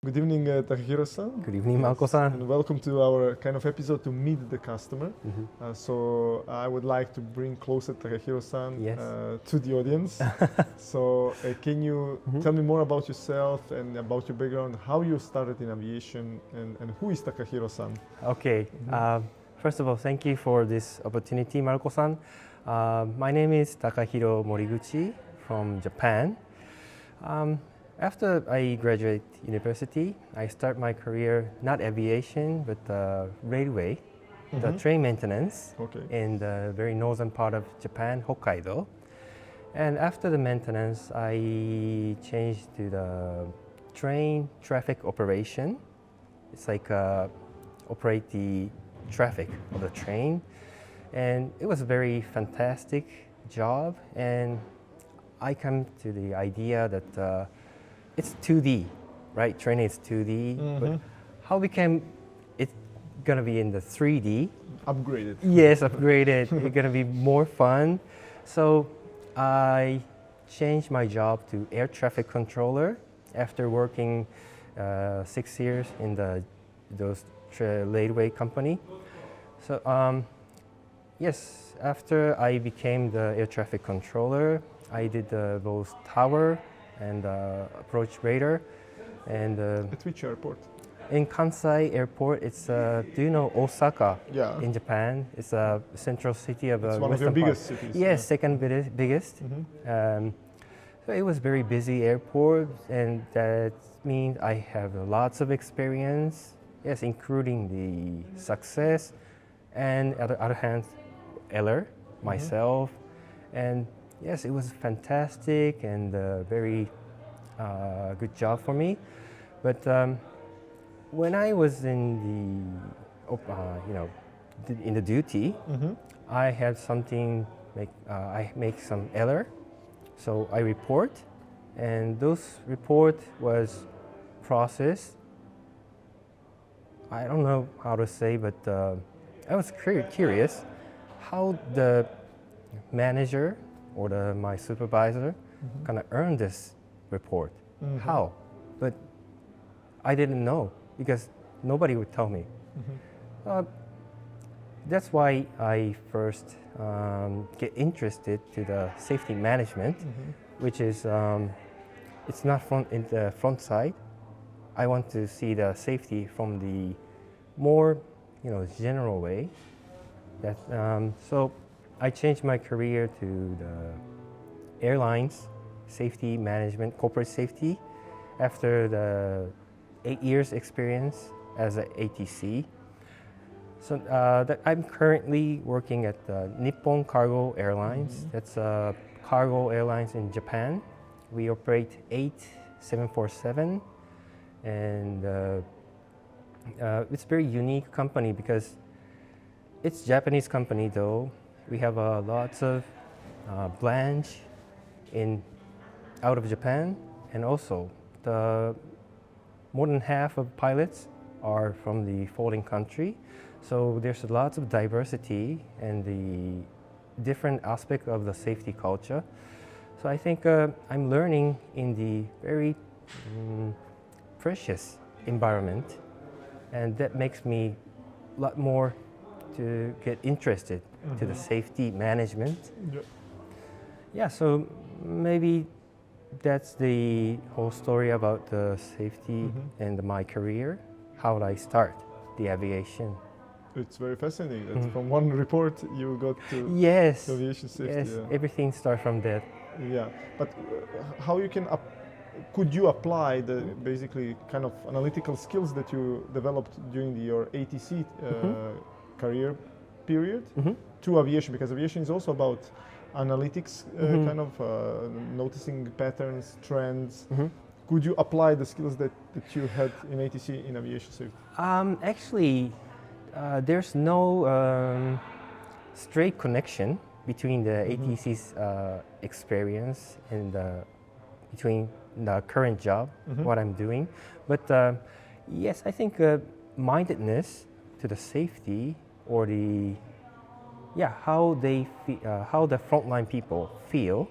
Good evening, Takahiro-san. Good evening, Marko-san. And welcome to our kind of episode to meet the customer. So I would like to bring closer Takahiro-san to the audience. So can you tell me more about yourself and about your background, how you started in aviation, and who is Takahiro-san? Okay. First of all, thank you for this opportunity, Marko-san. My name is Takahiro Moriguchi from Japan. After I graduate university, I start my career not aviation but railway, the train maintenance in the very northern part of Japan, Hokkaido. And after the maintenance, I changed to the train traffic operation. It's like operate the traffic of the train, and it was a very fantastic job. And I come to the idea that it's 2D, right? Training is 2D, but how became it gonna be in the 3D? Upgraded. Yes, upgraded. It's gonna be more fun. So I changed my job to air traffic controller after working 6 years in those railway company. So yes, after I became the air traffic controller, I did both tower and approach radar. And at which airport? In Kansai Airport. It's do you know Osaka? Yeah. In Japan. It's a central city of it's one of your biggest cities. Yes, second biggest. So it was very busy airport, and that means I have lots of experience. Yes, including the success, and on the other hand, error myself, and yes, it was fantastic and very good job for me. But when I was in the duty, I had something I make some error, so I report, and those report was processed. I don't know how to say, but I was curious how the manager or my supervisor gonna earn this report. How? But I didn't know because nobody would tell me. That's why I first get interested to the safety management, which is it's not in the front side. I want to see the safety from the more general way. That so I changed my career to the airlines, safety management, corporate safety, after the 8 years experience as an ATC. So that I'm currently working at the Nippon Cargo Airlines. That's a cargo airlines in Japan. We operate 8 747, and it's a very unique company because it's a Japanese company though. We have lots of branch out of Japan, and also the more than half of pilots are from the foreign country. So there's lots of diversity and the different aspect of the safety culture. So I think I'm learning in the very precious environment, and that makes me a lot more to get interested to the safety management. Yeah, so maybe that's the whole story about the safety and my career, how I start the aviation. It's very fascinating that from one report you got to aviation safety. Yes, everything starts from that. Yeah, but how you can could you apply the basically kind of analytical skills that you developed during your ATC career period to aviation? Because aviation is also about analytics, kind of noticing patterns, trends. Could you apply the skills that you had in ATC in aviation safety? Actually, there's no straight connection between the ATC's experience and between the current job, what I'm doing. But yes, I think mindedness to the safety or how the frontline people feel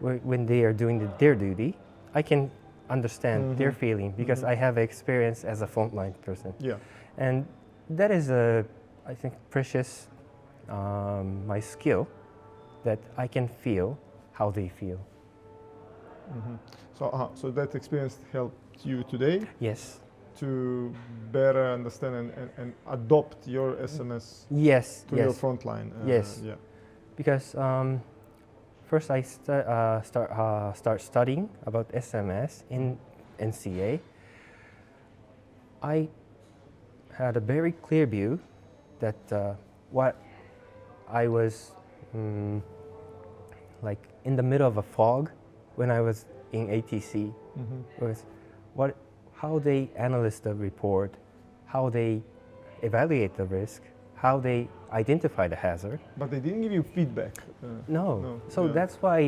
when they are doing their duty, I can understand their feeling because I have experience as a frontline person. Yeah. And that is I think, precious, my skill, that I can feel how they feel. So that experience helped you today Yes. to better understand and adopt your SMS Yes. to your frontline. Yes. Yeah. Because first I start studying about SMS in NCA. I had a very clear view that what I was like in the middle of a fog when I was in ATC was how they analyze the report, how they evaluate the risk, how they identify the hazard. But they didn't give you feedback. No. So that's why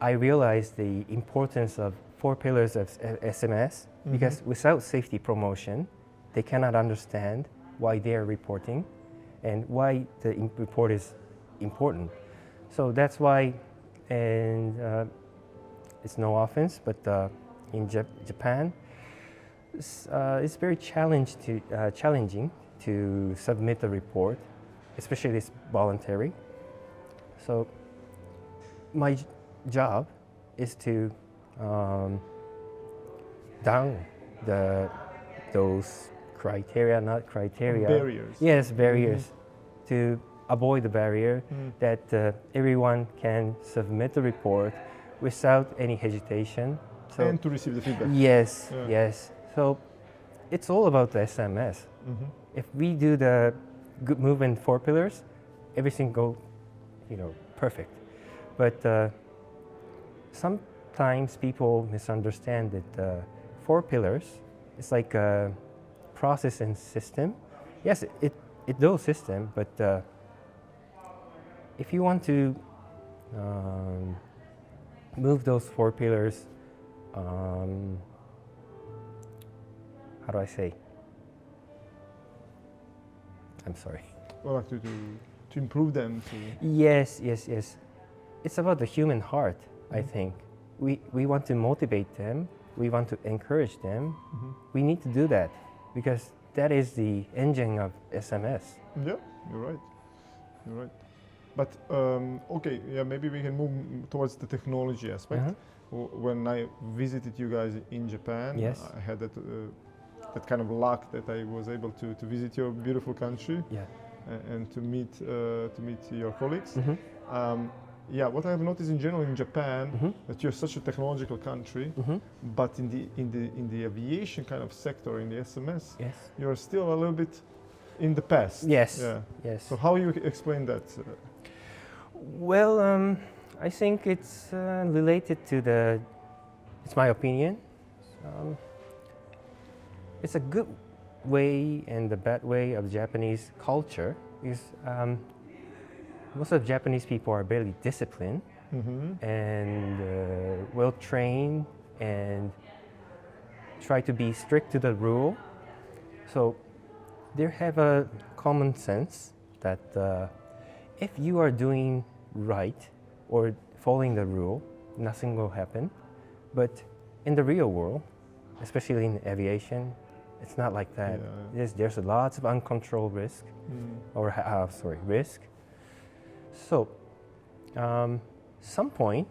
I realized the importance of 4 pillars of SMS, because without safety promotion, they cannot understand why they are reporting and why the report is important. So that's why, and it's no offense, but in Japan, it's very challenging to submit the report, especially it's voluntary. So my job is to down those barriers. Yes, barriers, to avoid the barrier that everyone can submit the report without any hesitation. So, and to receive the feedback. Yes, yes. So it's all about the SMS. If we do the good movement 4 pillars, everything go, perfect. But sometimes people misunderstand that 4 pillars is like a process and system. Yes, it does system, but if you want to move those 4 pillars, how do I say? I'm sorry. Well, like to improve them. Yes. It's about the human heart, I think. We want to motivate them. We want to encourage them. We need to do that because that is the engine of SMS. Yeah, you're right. But okay, maybe we can move towards the technology aspect. When I visited you guys in Japan, I had that kind of luck that I was able to visit your beautiful country and to meet your colleagues. What I have noticed in general in Japan, that you're such a technological country, but in the aviation kind of sector, in the SMS, you're still a little bit in the past. Yes. So how you explain that? Well, I think it's related to it's my opinion. It's a good way and the bad way of Japanese culture is most of Japanese people are very disciplined and well trained and try to be strict to the rule. So they have a common sense that if you are doing right or following the rule, nothing will happen. But in the real world, especially in aviation, it's not like that. There's lots of uncontrolled risk, risk. So, some point,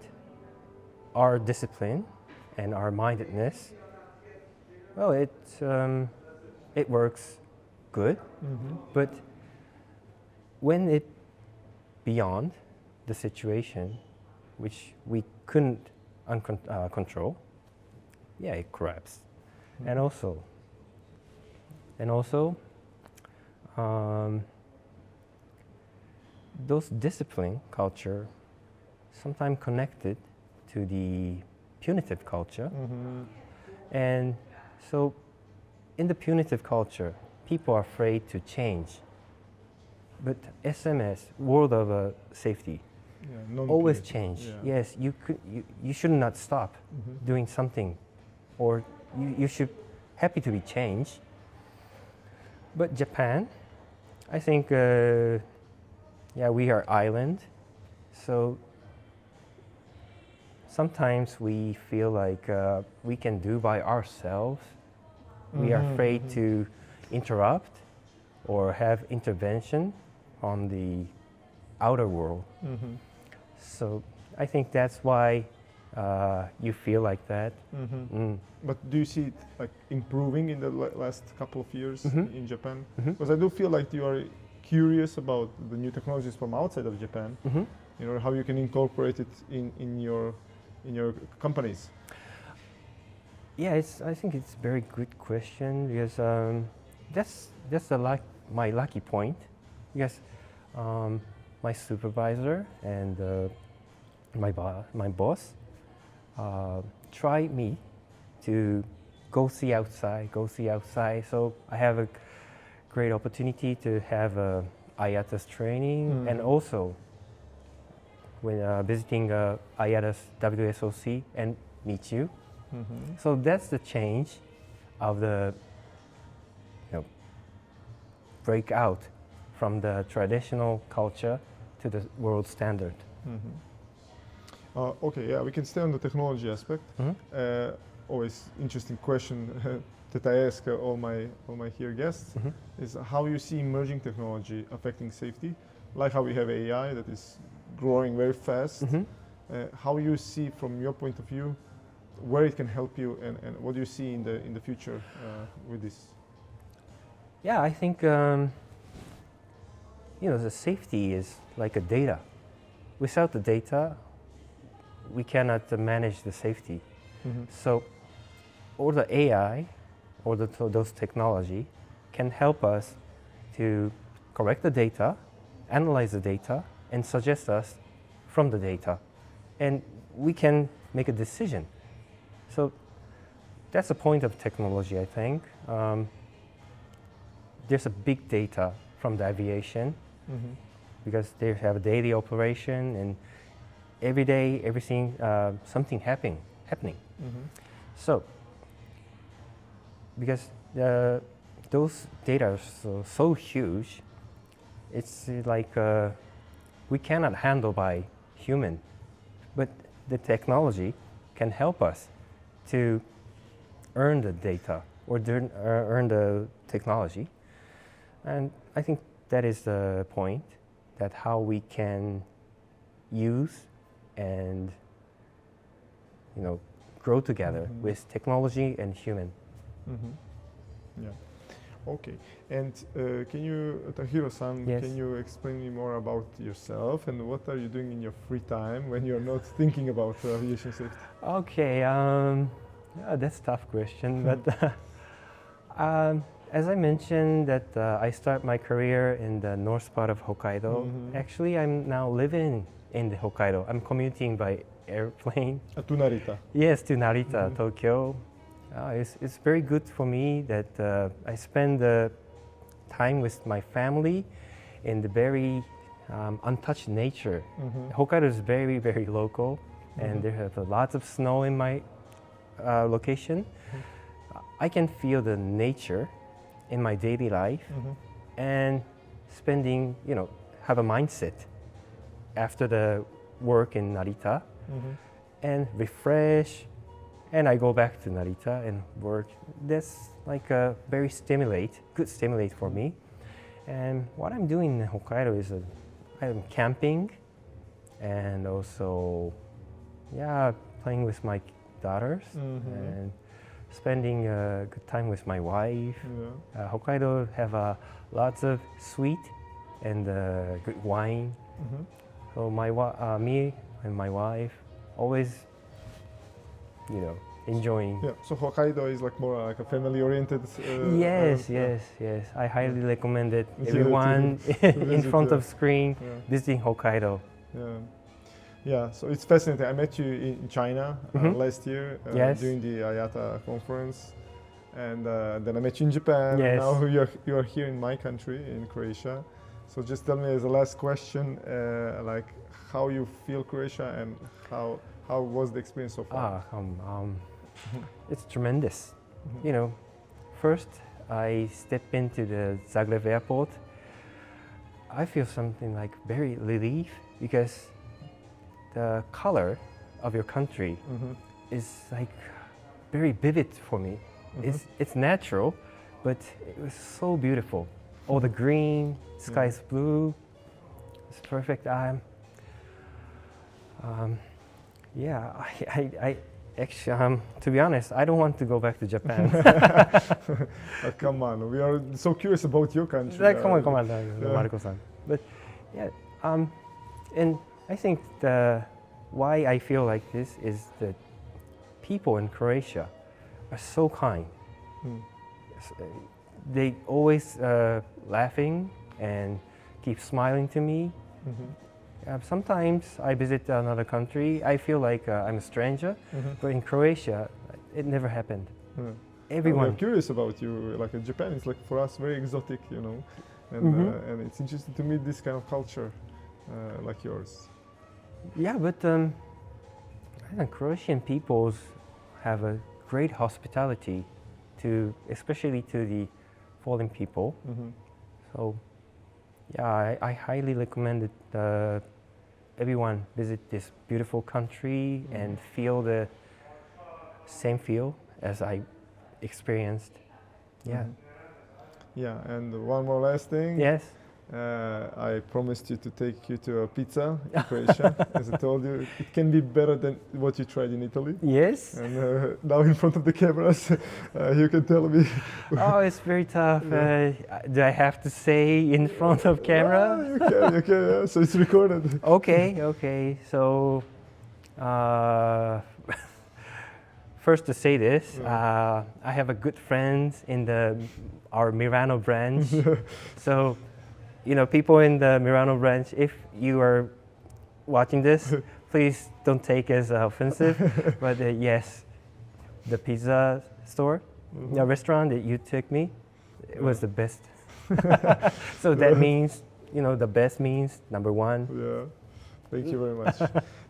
our discipline and our mindedness, well, it works good, but when it beyond the situation, which we couldn't control, it collapsed. And also, those discipline culture sometimes connected to the punitive culture. And so in the punitive culture, people are afraid to change. But SMS, world of safety, always change. Yes, you should not stop doing something, or you should happy to be changed. But Japan, I think, we are island, so sometimes we feel like we can do by ourselves. We are afraid to interrupt or have intervention on the outer world. So I think that's why you feel like that. But do you see it like improving in the last couple of years in Japan? Because I do feel like you are curious about the new technologies from outside of Japan. You know, how you can incorporate it in your companies. Yeah, I think it's a very good question because that's my lucky point. Because my supervisor and my boss try me to go see outside. So I have a great opportunity to have a IATA's training, and also when visiting IATA's WSOC and meet you. So that's the change of the breakout from the traditional culture to the world standard. Okay, yeah, we can stay on the technology aspect. Always interesting question that I ask all my here guests is how you see emerging technology affecting safety, like how we have AI that is growing very fast. How you see from your point of view where it can help you, and what do you see in the future with this? Yeah, I think the safety is like a data. Without the data, we cannot manage the safety. So, all the AI or those technology can help us to correct the data, analyze the data, and suggest us from the data, and we can make a decision. So that's the point of technology, I think. There's a big data from the aviation because they have a daily operation, and every day, everything, something happening. So because those data are so huge, it's like we cannot handle by human, but the technology can help us to earn the data or earn the technology. And I think that is the point, that how we can use and grow together with technology and human. Yeah. Okay. And can you, Takahiro-san, Yes. can you explain me more about yourself and what are you doing in your free time when you're not thinking about aviation safety? Okay, that's a tough question, but as I mentioned that I start my career in the north part of Hokkaido. Actually, I'm now living in the Hokkaido. I'm commuting by airplane. To Narita. Yes, to Narita, Tokyo. It's very good for me that I spend time with my family in the very untouched nature. Hokkaido is very, very local, and there have lots of snow in my location. I can feel the nature in my daily life, and spending, have a mindset after the work in Narita, and refresh, and I go back to Narita and work. That's like a very good stimulate for me. And what I'm doing in Hokkaido is I'm camping, and also, playing with my daughters, and spending good time with my wife. Hokkaido have lots of sweet and good wine. So me and my wife always, enjoying. Yeah. So Hokkaido is like more like a family-oriented. Yes. I highly recommend it. Everyone in front of screen visiting Hokkaido. Yeah, so it's fascinating. I met you in China last year during the IATA conference, and then I met you in Japan. Yes. And now you are here in my country, in Croatia. So just tell me as a last question, like how you feel Croatia and how was the experience so far? It's tremendous. First I step into the Zagreb airport. I feel something like very relief because the color of your country is like very vivid for me. It's natural, but it was so beautiful. All the green, sky is blue. It's perfect. Yeah, I actually, to be honest, I don't want to go back to Japan. Come on, we are so curious about your country. Come on, Marko-san. But yeah, and I think why I feel like this is that people in Croatia are so kind. They always laughing and keep smiling to me. Sometimes I visit another country, I feel like I'm a stranger, but in Croatia, it never happened. Everyone. I'm curious about you. Like Japan is like for us very exotic, you know, and it's interesting to meet this kind of culture like yours. Yeah, but I think Croatian peoples have a great hospitality especially to the foreign people. So yeah, I highly recommend that everyone visit this beautiful country and feel the same feel as I experienced. Yeah. Yeah, and one more last thing. Yes. I promised you to take you to a pizza in Croatia. As I told you, it can be better than what you tried in Italy. Yes. And now in front of the cameras, you can tell me. Oh, it's very tough. Do I have to say in front of camera? You can. Yeah. So it's recorded. Okay. So first to say this, I have a good friend in our Milano branch. So, you know, people in the Milano branch, if you are watching this, please don't take it as offensive. But yes, the pizza store, the restaurant that you took me, it was the best. So that means, you know, the best means number one. Yeah. Thank you very much.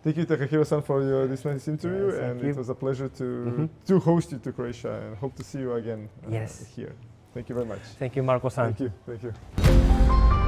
Thank you, Takahiro-san, for this nice interview, and it was a pleasure to host you to Croatia, and hope to see you again here. Thank you very much. Thank you, Marko-san. Thank you.